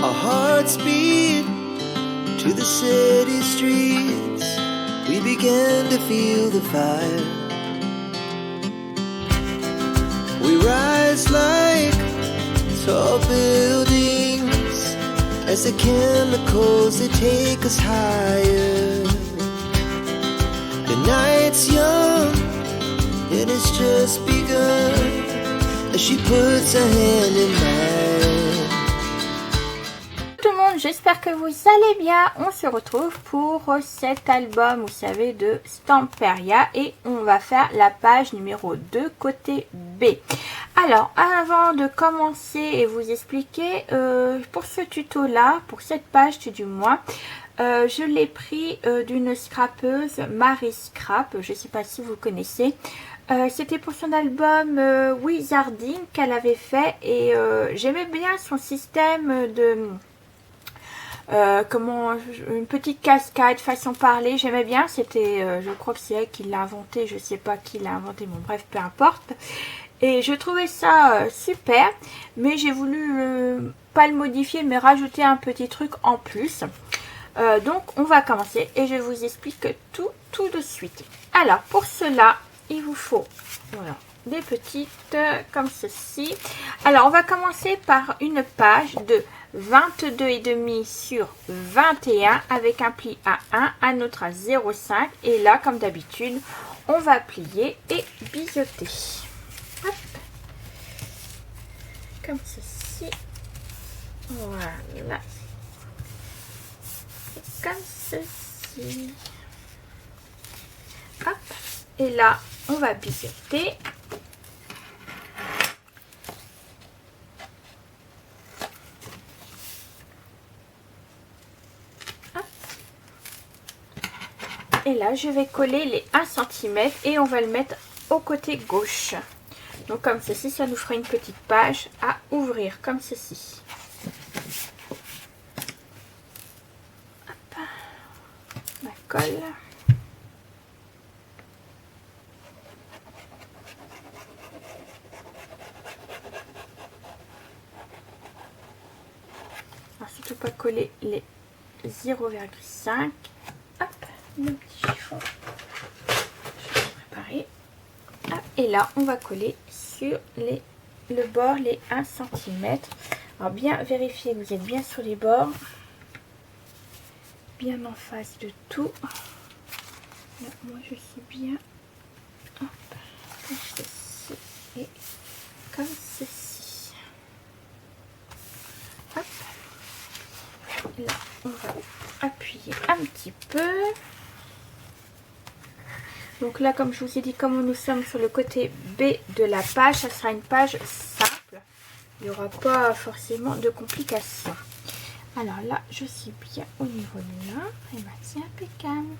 Our hearts beat to the city streets. We began to feel the fire. We rise like tall buildings as the chemicals, they take us higher. The night's young and it's just begun as she puts her hand in mine. Tout le monde, j'espère que vous allez bien. On se retrouve pour cet album, vous savez, de Stamperia, et on va faire la page numéro 2 côté B. Alors, avant de commencer et vous expliquer, pour ce tuto là, pour cette page du moins, je l'ai pris d'une scrapeuse, Marie Scrap, je ne sais pas si vous connaissez. C'était pour son album Wizarding qu'elle avait fait, et j'aimais bien son système de une petite cascade façon parler, j'aimais bien. C'était je crois que c'est elle qui l'a inventé, je sais pas qui l'a inventé, bon bref, peu importe. Et je trouvais ça super, mais j'ai voulu pas le modifier mais rajouter un petit truc en plus. Donc on va commencer et je vous explique tout de suite. Alors pour cela il vous faut, voilà, des petites comme ceci. Alors on va commencer par une page de 22,5 sur 21 avec un pli à 1, un autre à 0,5, et là comme d'habitude on va plier et biseauter. Hop. Comme ceci, voilà, et comme ceci, hop, et là on va biseauter. Et là, je vais coller les 1 cm et on va le mettre au côté gauche. Donc comme ceci, ça nous fera une petite page à ouvrir, comme ceci. Hop. On colle. Alors, surtout pas coller les 0,5. Hop. Le petit chiffon, je vais préparer. Ah, et là on va coller sur le bord les 1 cm. Alors bien vérifier que vous êtes bien sur les bords, bien en face de tout. Là, moi je suis bien, hop, comme ceci et comme ceci. Hop. Là on va appuyer un petit peu. Donc là, comme je vous ai dit, comme nous sommes sur le côté B de la page, ça sera une page simple. Il n'y aura pas forcément de complications. Alors là, je suis bien au niveau de là. Et ben, c'est impeccable.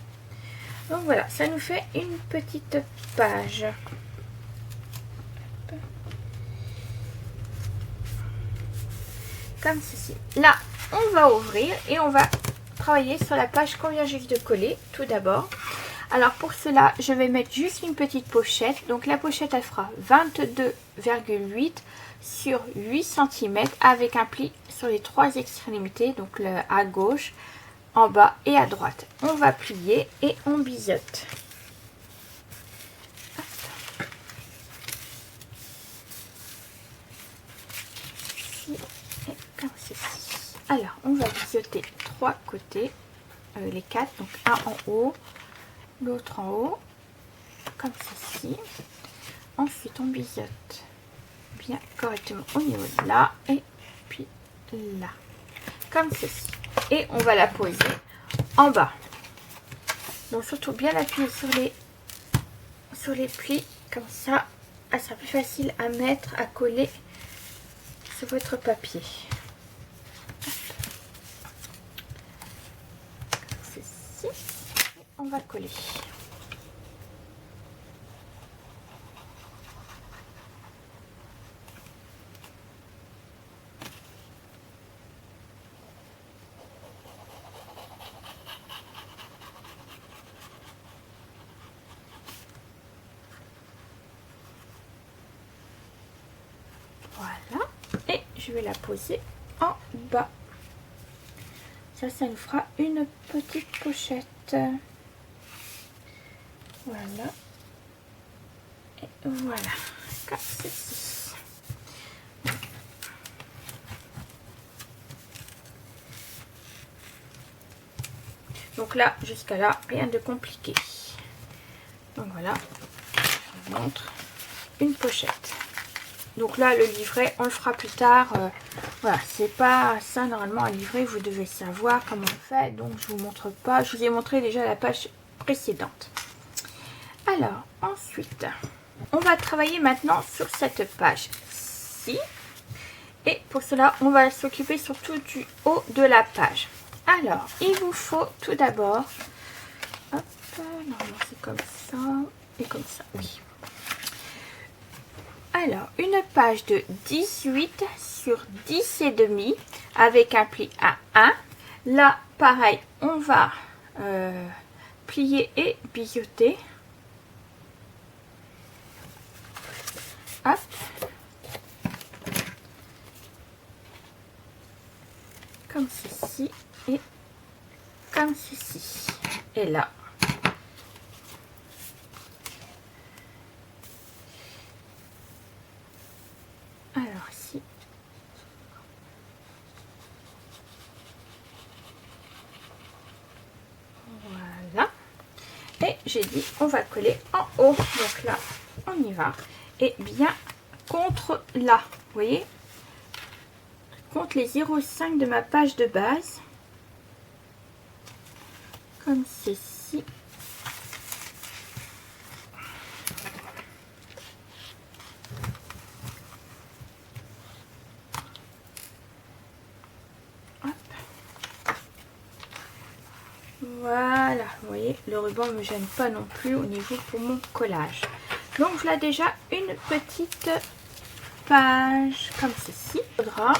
Donc voilà, ça nous fait une petite page. Comme ceci. Là, on va ouvrir et on va travailler sur la page qu'on vient juste de coller, tout d'abord. Alors pour cela, je vais mettre juste une petite pochette. Donc la pochette, elle fera 22,8 sur 8 cm avec un pli sur les 3 extrémités, donc à gauche, en bas et à droite. On va plier et on biseaute. Ici et comme ceci. Alors on va biseauter 3 côtés, les 4, donc un en haut, l'autre en haut, comme ceci. Ensuite on biseaute bien correctement au niveau de là et puis là, comme ceci, et on va la poser en bas. Donc surtout bien appuyer sur les plis, comme ça elle sera plus facile à mettre, à coller sur votre papier. Comme ceci, et on va coller. Voilà, et je vais la poser en bas. ça nous fera une petite pochette. Voilà. Et voilà, comme ceci. Donc là, jusqu'à là, rien de compliqué. Donc voilà, je vous montre une pochette. Donc là, le livret, on le fera plus tard. Voilà, c'est pas ça normalement un livret, vous devez savoir comment on fait. Donc je vous montre pas. Je vous ai montré déjà la page précédente. Alors, ensuite, on va travailler maintenant sur cette page-ci. Et pour cela, on va s'occuper surtout du haut de la page. Alors, il vous faut tout d'abord, hop, normalement c'est comme ça et comme ça, oui. Alors, une page de 18 sur 10 et demi avec un pli à 1. Là, pareil, on va plier et biseauter. Hop. Comme ceci et comme ceci. Et là. Alors ici. Voilà. Et j'ai dit on va coller en haut. Donc là, on y va. Et bien contre là. Vous voyez? Contre les 0,5 de ma page de base. Comme ceci. Hop. Voilà, vous voyez, le ruban ne me gêne pas non plus au niveau pour mon collage. Donc voilà déjà une petite page comme ceci. Il faudra,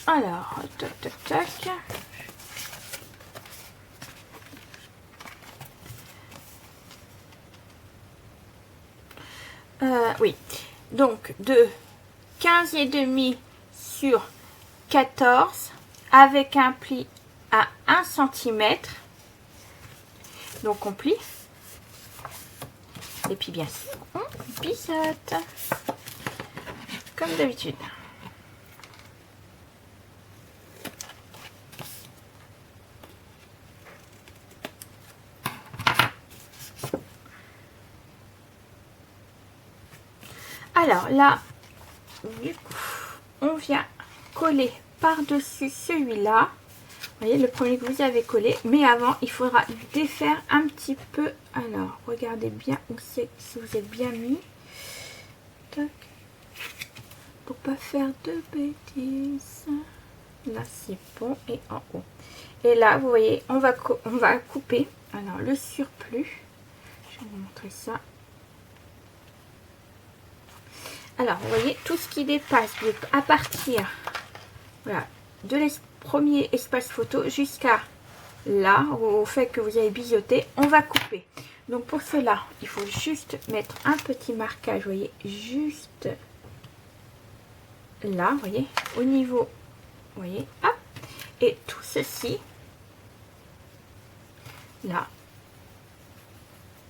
alors, tac tac tac. Oui, donc de 15,5 sur 14 avec un pli à 1 cm. Donc on plie. Et puis bien sûr, on biseaute. Comme d'habitude. Alors là, du coup, on vient coller par-dessus celui-là. Vous voyez, le premier que vous avez collé. Mais avant, il faudra défaire un petit peu. Alors, regardez bien où c'est, si vous êtes bien mis. Tac. Pour pas faire de bêtises. Là, c'est bon. Et en haut. Et là, vous voyez, on va couper. Alors, le surplus. Je vais vous montrer ça. Alors, vous voyez, tout ce qui dépasse à partir, voilà, de premier espace photo jusqu'à là, au fait que vous avez biseauté, on va couper. Donc, pour cela, il faut juste mettre un petit marquage, vous voyez, juste là, vous voyez, au niveau, vous voyez, hop, et tout ceci, là,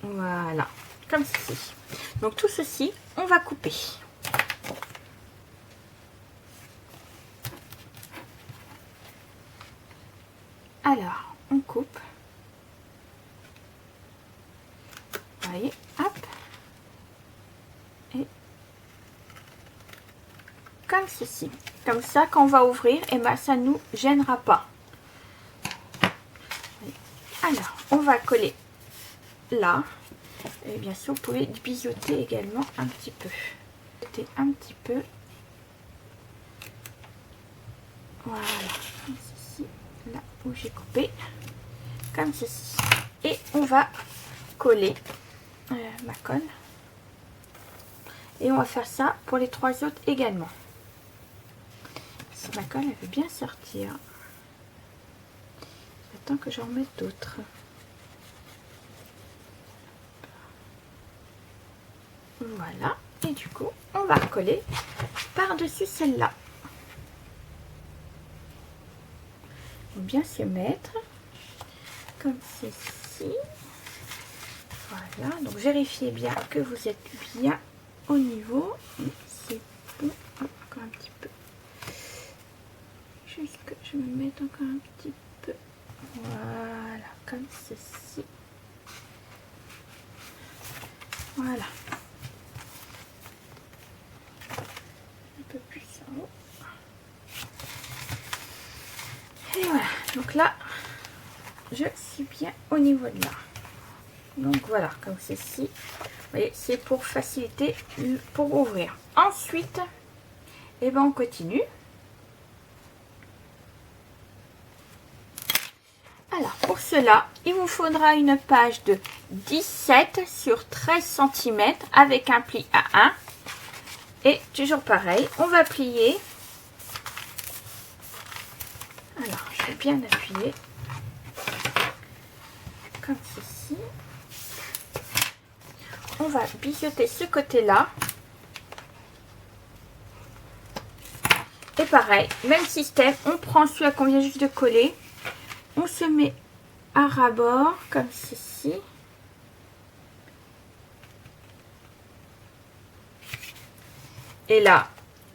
voilà, comme ceci. Donc, tout ceci, on va couper. Alors, on coupe. Vous voyez, hop. Et comme ceci. Comme ça, quand on va ouvrir, et ben, ça ne nous gênera pas. Alors, on va coller là. Et bien sûr, vous pouvez biseauter également un petit peu. Biseauter un petit peu. Voilà. Comme ceci. Là où j'ai coupé. Comme ceci. Et on va coller ma colle. Et on va faire ça pour les trois autres également. Si ma colle, elle veut bien sortir. J'attends que j'en mette d'autres. Voilà. Et du coup, on va coller par-dessus celle-là. bien se mettre comme ceci. Voilà, donc vérifiez bien que vous êtes bien au niveau. C'est bon. Encore un petit peu. Juste que je me mette encore un petit peu. Voilà, comme ceci. Voilà. Un peu plus en haut. Et voilà, donc là, je suis bien au niveau de là. Donc voilà, comme ceci. Vous voyez, c'est pour faciliter, pour ouvrir. Ensuite, eh ben, on continue. Alors, pour cela, il vous faudra une page de 17 sur 13 cm avec un pli à 1. Et toujours pareil, on va plier. Alors, je vais bien appuyer. Comme ceci. On va biseauter ce côté-là. Et pareil, même système, on prend celui qu'on vient juste de coller. On se met à ras-bord, comme ceci. Et là,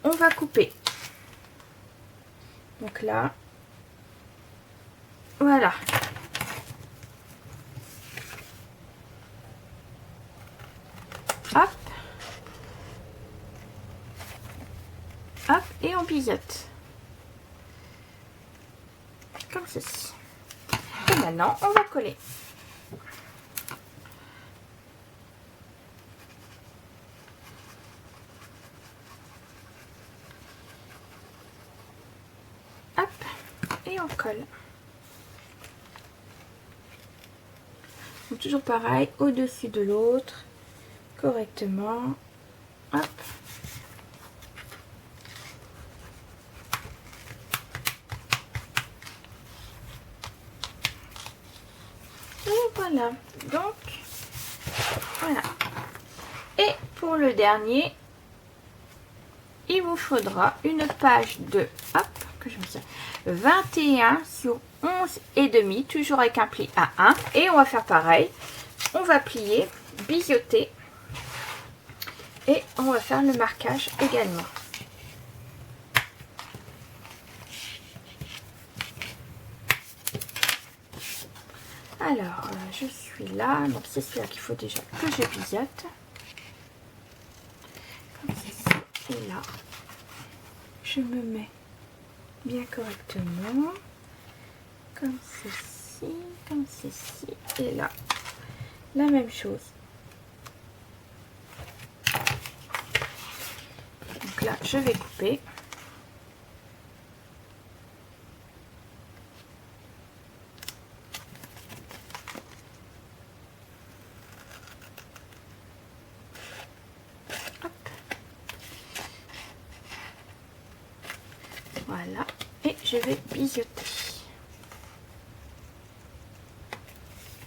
on va couper. Donc là, voilà. Hop. Hop, et on biseaute. Comme ceci. Et maintenant, on va coller. Hop, et on colle. Donc, toujours pareil, au-dessus de l'autre, correctement. Hop. Et voilà, donc voilà. Et pour le dernier, il vous faudra une page de, hop, que je me sers, 21 sur 11,5, toujours avec un pli à 1. Et on va faire pareil, on va plier, biseauter et on va faire le marquage également. Alors, je suis là, donc c'est celui-là qu'il faut déjà que je biseaute. Comme ceci, et là, je me mets bien correctement, comme ceci, et là, la même chose. Donc là, je vais couper. Voilà, et je vais biseauter.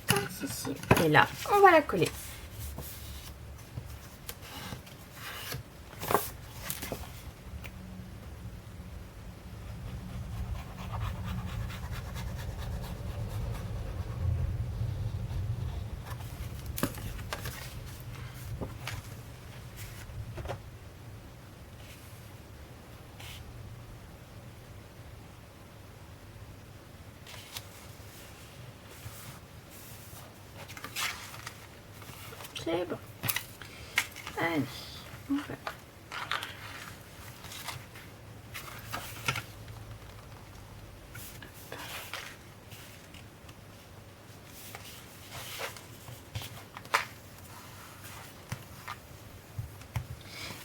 Comme ceci. Et là, on va la coller. C'est bon. Allez, on va.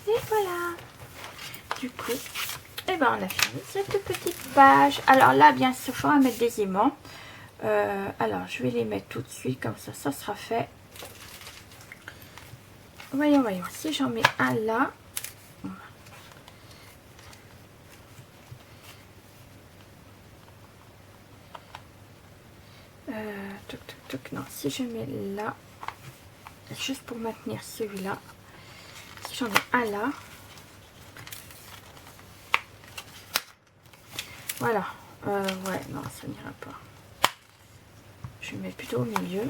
Et voilà. Du coup, eh ben on a fini cette petite page. Alors là, bien sûr, il faudra mettre des aimants. Alors, je vais les mettre tout de suite, comme ça sera fait. Voyons, si j'en mets un là. Non, si je mets là, juste pour maintenir celui-là, si j'en mets un là, voilà, Ouais, non, ça n'ira pas. Je mets plutôt au milieu.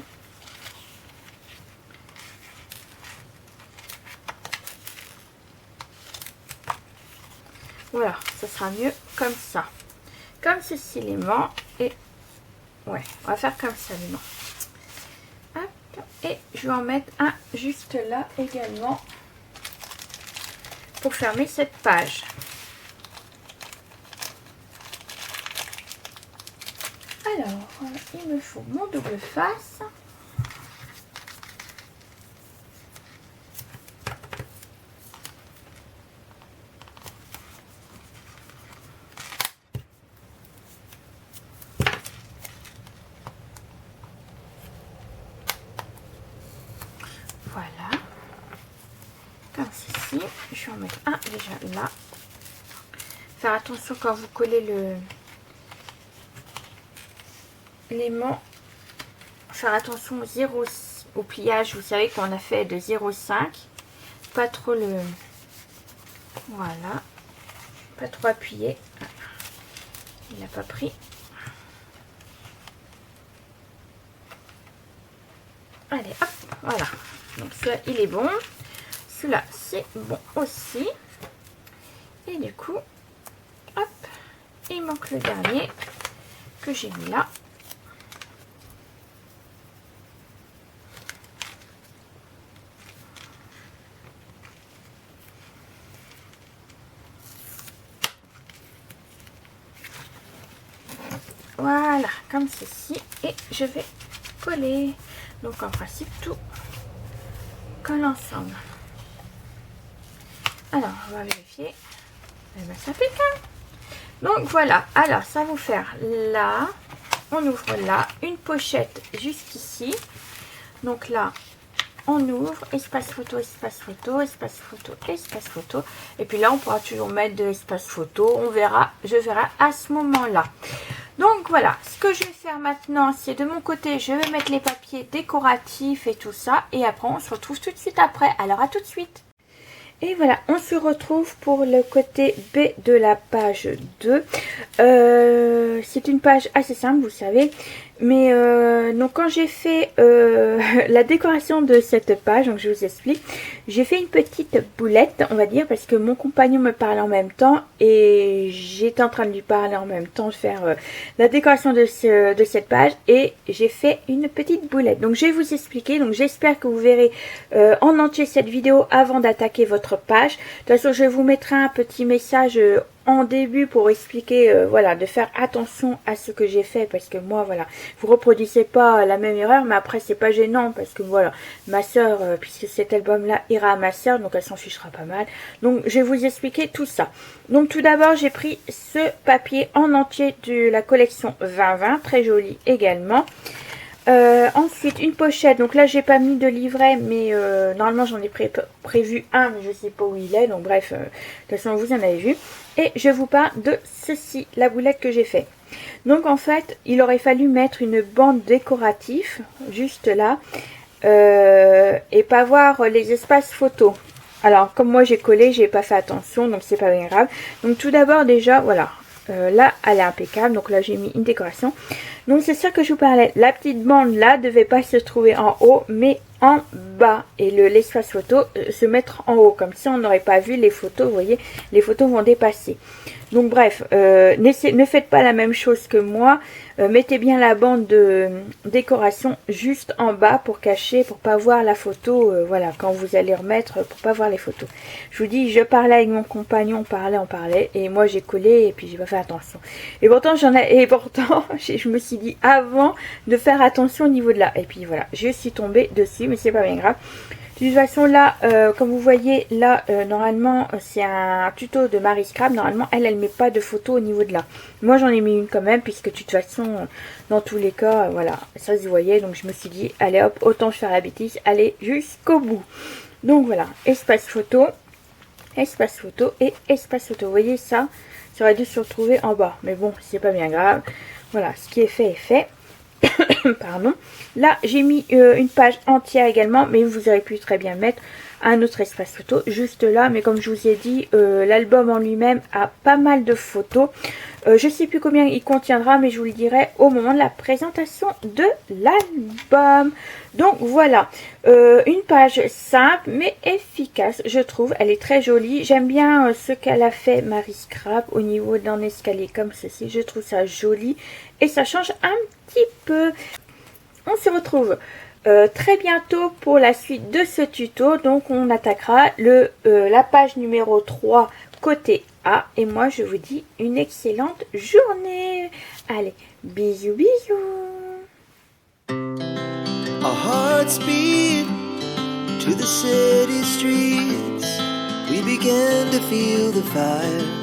Voilà, ça sera mieux comme ça. Comme ceci l'aimant. Et ouais, on va faire comme ça l'aimant. Hop, et je vais en mettre un juste là également pour fermer cette page. Alors, il me faut mon double face. Voilà, comme ceci. Je vais en mettre un déjà là. Faire attention quand vous collez l'aimant. Faire attention au pliage. Vous savez qu'on a fait de 0,5. Pas trop le... Voilà. Pas trop appuyé. Il n'a pas pris. Allez, hop, voilà. Donc ça, il est bon. Celui-là, c'est bon aussi. Et du coup, hop, il manque le dernier que j'ai mis là. Voilà, comme ceci. Et je vais coller. Donc en principe, tout colle ensemble. Alors, on va vérifier. Eh ben, ça pique, hein. Donc voilà, alors ça va vous faire là. On ouvre là. Une pochette jusqu'ici. Donc là, on ouvre. Espace photo, espace photo, espace photo, espace photo. Et puis là, on pourra toujours mettre de l'espace photo. On verra, je verrai à ce moment-là. Donc voilà, ce que je vais faire maintenant, c'est de mon côté, je vais mettre les papiers décoratifs et tout ça. Et après, on se retrouve tout de suite après. Alors à tout de suite. Et voilà, on se retrouve pour le côté B de la page 2. C'est une page assez simple, vous savez. Mais donc quand j'ai fait la décoration de cette page, donc je vous explique, j'ai fait une petite boulette, on va dire, parce que mon compagnon me parlait en même temps et j'étais en train de lui parler en même temps, de faire la décoration de cette page, et j'ai fait une petite boulette. Donc je vais vous expliquer, donc j'espère que vous verrez en entier cette vidéo avant d'attaquer votre page. De toute façon, je vous mettrai un petit message en début pour expliquer, voilà, de faire attention à ce que j'ai fait, parce que moi, voilà, vous reproduisez pas la même erreur, mais après c'est pas gênant, parce que voilà, ma soeur, puisque cet album là ira à ma soeur, donc elle s'en fichera pas mal. Donc je vais vous expliquer tout ça. Donc tout d'abord, j'ai pris ce papier en entier de la collection 2020, très joli également. Ensuite une pochette, donc là j'ai pas mis de livret, mais normalement j'en ai prévu un, mais je sais pas où il est, donc bref, de toute façon vous en avez vu. Et je vous parle de ceci, la boulette que j'ai fait. Donc en fait il aurait fallu mettre une bande décorative juste là, et pas voir les espaces photos. Alors comme moi j'ai collé, j'ai pas fait attention, donc c'est pas bien grave. Donc tout d'abord déjà voilà, là elle est impeccable, donc là j'ai mis une décoration. Donc c'est ça que je vous parlais, la petite bande là devait pas se trouver en haut mais en bas, et l'espace photo se mettre en haut, comme ça on n'aurait pas vu les photos, vous voyez, les photos vont dépasser. Donc bref, ne faites pas la même chose que moi, mettez bien la bande de décoration juste en bas pour cacher, pour pas voir la photo, voilà, quand vous allez remettre, pour pas voir les photos. Je vous dis, je parlais avec mon compagnon, on parlait, et moi j'ai collé et puis j'ai pas fait attention. Et pourtant je me suis dit avant de faire attention au niveau de là, et puis voilà, je suis tombée dessus, mais c'est pas bien grave. De toute façon là, comme vous voyez là, normalement c'est un tuto de Marie Scrap. Normalement elle met pas de photo au niveau de là. Moi j'en ai mis une quand même, puisque de toute façon dans tous les cas, voilà, ça se voyait. Donc je me suis dit allez hop, autant faire la bêtise, aller jusqu'au bout. Donc voilà, espace photo et espace photo. Vous voyez, ça aurait dû se retrouver en bas, mais bon, c'est pas bien grave. Voilà, ce qui est fait est fait. Pardon. Là j'ai mis une page entière également, mais vous auriez pu très bien mettre un autre espace photo juste là, mais comme je vous ai dit, l'album en lui-même a pas mal de photos. Je sais plus combien il contiendra, mais je vous le dirai au moment de la présentation de l'album. Donc voilà, une page simple mais efficace, je trouve. Elle est très jolie. J'aime bien ce qu'elle a fait Marie Scrap au niveau d'un escalier comme ceci. Je trouve ça joli et ça change un petit peu. On se retrouve très bientôt pour la suite de ce tuto. Donc on attaquera la page numéro 3 côté A. Et moi je vous dis une excellente journée. Allez, bisous bisous. Our hearts beat to the city streets. We began to feel the fire.